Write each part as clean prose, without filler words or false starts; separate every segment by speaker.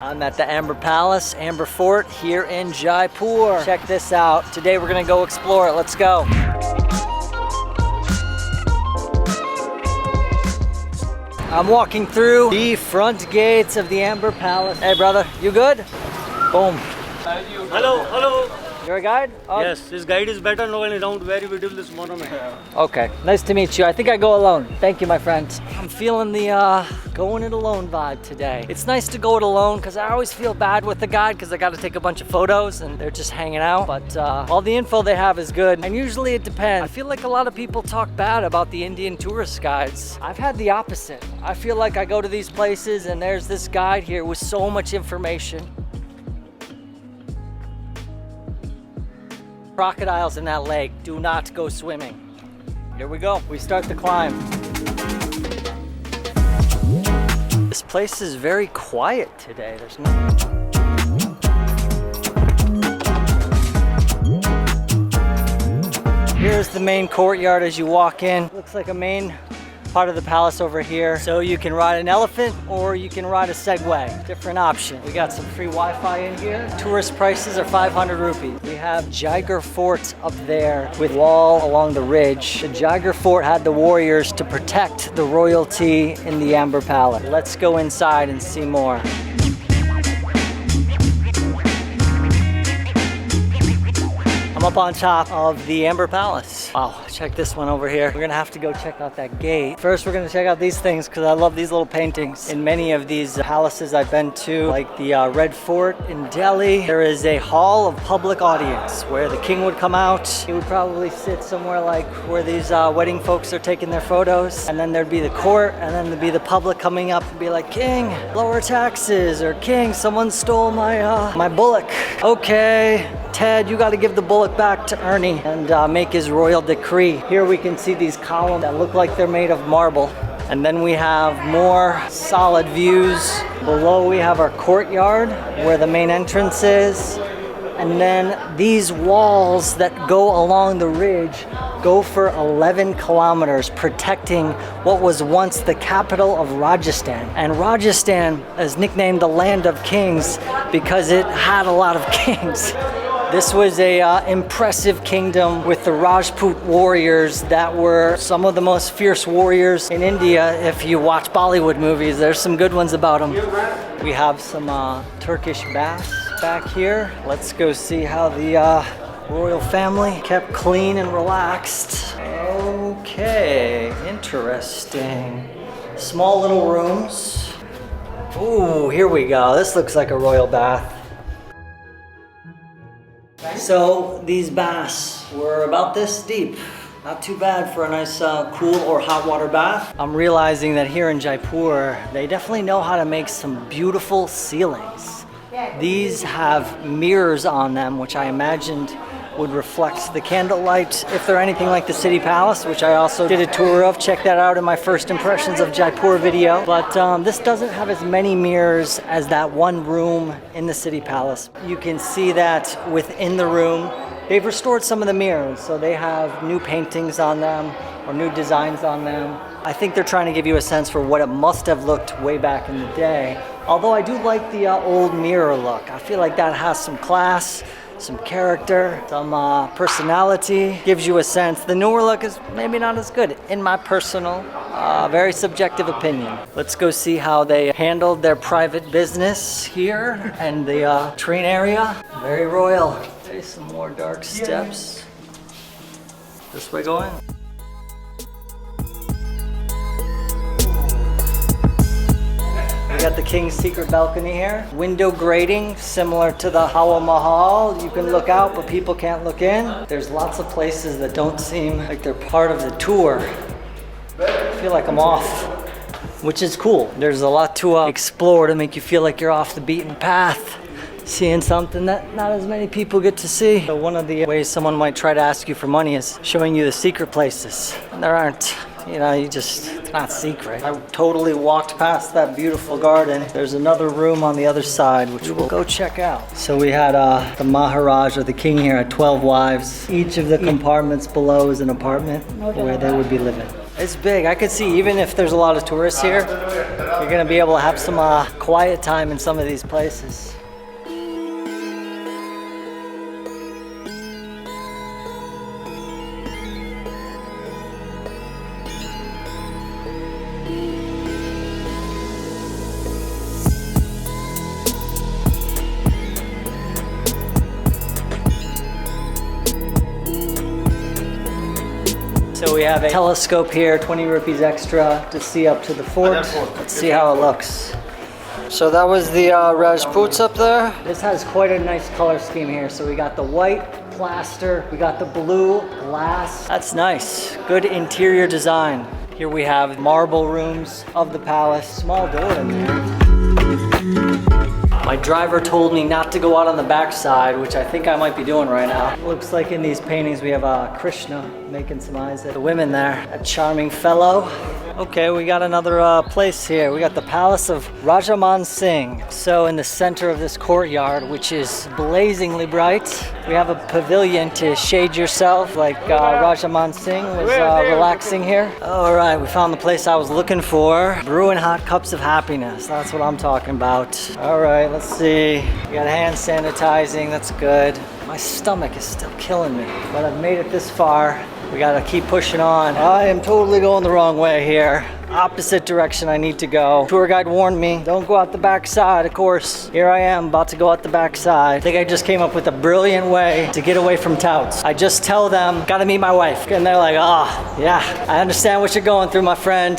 Speaker 1: I'm at the Amber Palace, Amber Fort here in Jaipur. Check this out. Today we're gonna go explore it. Let's go. I'm walking through the front gates of the Amber Palace. Hey brother, you good? Boom.
Speaker 2: Hello, hello.
Speaker 1: You're a guide? Oh.
Speaker 2: Yes, this guide is better knowing around very beautiful this morning.
Speaker 1: Okay, nice to meet you. I think I go alone. Thank you, my friend. I'm feeling the going it alone vibe today. It's nice to go it alone because I always feel bad with the guide because I got to take a bunch of photos and they're just hanging out. But all the info they have is good. And usually it depends. I feel like a lot of people talk bad about the Indian tourist guides. I've had the opposite. I feel like I go to these places and there's this guide here with so much information. Crocodiles in that lake. Do not go swimming. Here we go. We start the climb. This place is very quiet today. There's no... Here's the main courtyard as you walk in. Looks like a main part of the palace over here. So you can ride an elephant or you can ride a Segway. Different option. We got some free Wi-Fi in here. Tourist prices are 500 rupees. We have Jaigarh Fort up there with wall along the ridge. The Jaigarh Fort had the warriors to protect the royalty in the Amber Palace. Let's go inside and see more. I'm up on top of the Amber Palace. Wow, check this one over here. We're gonna have to go check out that gate. First, we're gonna check out these things because I love these little paintings. In many of these palaces I've been to, like the Red Fort in Delhi, there is a hall of public audience where the king would come out. He would probably sit somewhere like where these wedding folks are taking their photos. And then there'd be the court, and then there'd be the public coming up and be like, King, lower taxes, or King, someone stole my bullock. Okay, Ted, you gotta give the bullock back to Ernie and make his royal decree. Here we can see these columns that look like they're made of marble. And then we have more solid views. Below we have our courtyard where the main entrance is. And then these walls that go along the ridge go for 11 kilometers, protecting what was once the capital of Rajasthan. And Rajasthan is nicknamed the land of kings because it had a lot of kings. This was a impressive kingdom with the Rajput warriors that were some of the most fierce warriors in India. If you watch Bollywood movies, there's some good ones about them. We have some Turkish baths back here. Let's go see how the royal family kept clean and relaxed. Okay, interesting. Small little rooms. Ooh, here we go. This looks like a royal bath. So these baths were about this deep. Not too bad for a nice cool or hot water bath. I'm realizing that here in Jaipur, they definitely know how to make some beautiful ceilings. These have mirrors on them, which I imagined would reflect the candlelight if they're anything like the city palace, which I also did a tour of. Check that out in my first impressions of Jaipur video. But this doesn't have as many mirrors as that one room in the city palace. You can see that within the room. They've restored some of the mirrors, so they have new paintings on them or new designs on them. I think they're trying to give you a sense for what it must have looked way back in the day. Although I do like the old mirror look. I feel like that has some class, some character, some personality, gives you a sense. The newer look is maybe not as good, in my personal, very subjective opinion. Let's go see how they handled their private business here and the train area. Very royal. There's some more dark steps. This way going. We got the king's secret balcony here. Window grating, similar to the Hawa Mahal. You can look out, but people can't look in. There's lots of places that don't seem like they're part of the tour. I feel like I'm off, which is cool. There's a lot to explore to make you feel like you're off the beaten path, seeing something that not as many people get to see. So one of the ways someone might try to ask you for money is showing you the secret places. And there aren't. You know, it's not secret. I totally walked past that beautiful garden. There's another room on the other side, which we'll go check out. So we had the Maharaj, or the king here, had 12 wives. Each of the compartments below is an apartment where they would be living. It's big. I could see even if there's a lot of tourists here, you're gonna be able to have some quiet time in some of these places. So we have a telescope here, 20 rupees extra to see up to the fort. Let's see how it looks. So that was the Rajputs up there. This has quite a nice color scheme here. So we got the white plaster, we got the blue glass. That's nice, good interior design. Here we have marble rooms of the palace, small door in there. My driver told me not to go out on the backside, which I think I might be doing right now. Looks like in these paintings we have Krishna making some eyes at the women there. A charming fellow. Okay, we got another place here. We got the Palace of Raja Man Singh. So in the center of this courtyard, which is blazingly bright, we have a pavilion to shade yourself, like Raja Man Singh was relaxing here. All right, we found the place I was looking for. Brewing hot cups of happiness. That's what I'm talking about. All right, let's see. We got hand sanitizing, that's good. My stomach is still killing me, but I've made it this far. We gotta keep pushing on. I am totally going the wrong way here. Opposite direction I need to go. Tour guide warned me, don't go out the back side, of course. Here I am, about to go out the back side. I think I just came up with a brilliant way to get away from touts. I just tell them, gotta meet my wife. And they're like, oh, yeah, I understand what you're going through, my friend.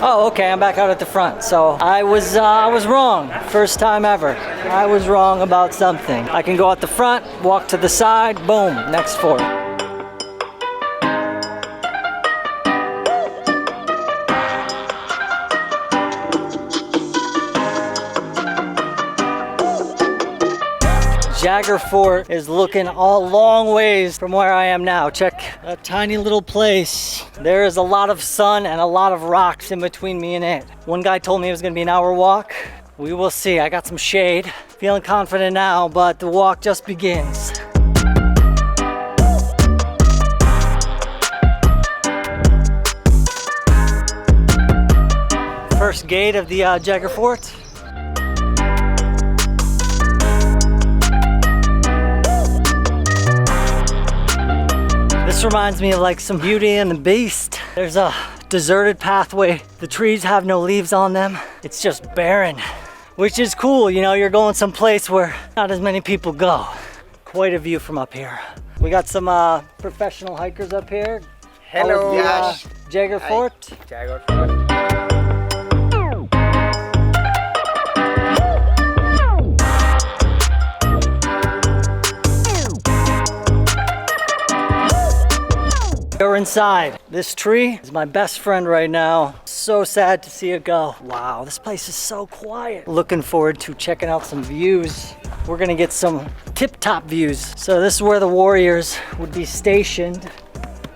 Speaker 1: Oh, okay, I'm back out at the front. So I was wrong, first time ever. I was wrong about something. I can go out the front, walk to the side, boom, next fort. Jaigarh Fort is looking a long ways from where I am now. Check a tiny little place. There is a lot of sun and a lot of rocks in between me and it. One guy told me it was gonna be an hour walk. We will see. I got some shade. Feeling confident now, but the walk just begins. First gate of the Jaigarh Fort. This reminds me of like some Beauty and the Beast. There's a deserted pathway. The trees have no leaves on them. It's just barren, which is cool. You know, you're going someplace where not as many people go. Quite a view from up here. We got some professional hikers up here.
Speaker 3: Hello.
Speaker 1: Jaigarh Fort.
Speaker 3: Jaigarh Fort.
Speaker 1: We're inside. This tree is my best friend right now. So sad to see it go. Wow, this place is so quiet. Looking forward to checking out some views. We're gonna get some tip-top views. So this is where the warriors would be stationed.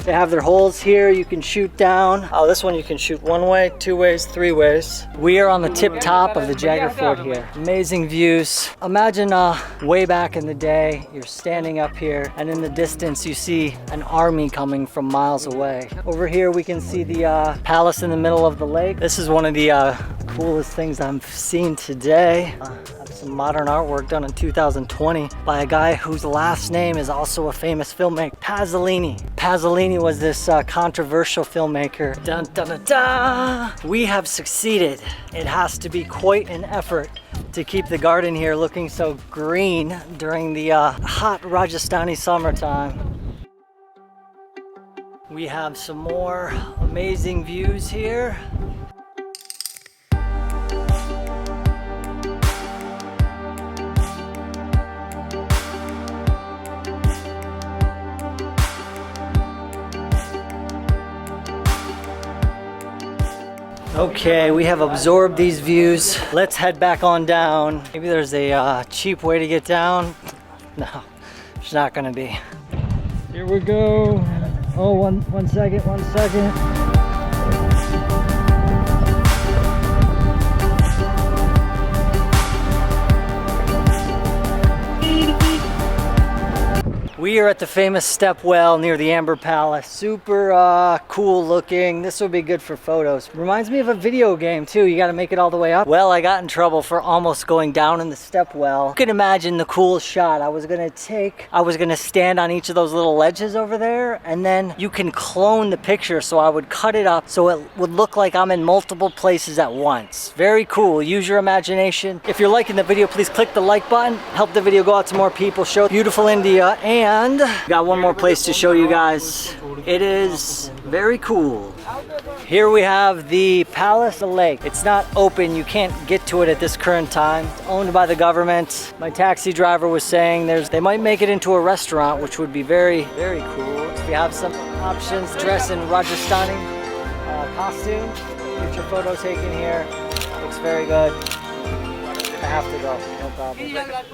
Speaker 1: They have their holes here you can shoot down. Oh, this one you can shoot one way, two ways, three ways. We are on the tip top of the Jaigarh Fort here. Amazing views. Imagine way back in the day, you're standing up here and in the distance you see an army coming from miles away. Over here we can see the palace in the middle of the lake. This is one of the coolest things I've seen today. Some modern artwork done in 2020 by a guy whose last name is also a famous filmmaker, Pasolini. Pasolini was this controversial filmmaker. Dun, dun, dun, dun. We have succeeded. It has to be quite an effort to keep the garden here looking so green during the hot Rajasthani summertime. We have some more amazing views here. Okay, we have absorbed these views. Let's head back on down. Maybe there's a cheap way to get down. No, there's not gonna be. Here we go. Oh, one second. We are at the famous step well near the Amber Palace. Super cool looking. This would be good for photos. Reminds me of a video game too. You got to make it all the way up. Well, I got in trouble for almost going down in the step well. You can imagine the cool shot I was gonna stand on each of those little ledges over there, and then you can clone the picture, so I would cut it up so it would look like I'm in multiple places at once. Very cool. Use your imagination. If you're liking the video, please click the like button. Help the video go out to more people. Show beautiful India. And got one more place to show you guys. It is very cool. Here we have the Palace Lake. It's not open. You can't get to it at this current time. It's owned by the government. My taxi driver was saying they might make it into a restaurant, which would be very, very cool. If you have some options, dress in Rajasthani costume. Get your photo taken here. Looks very good. I have to go. No problem.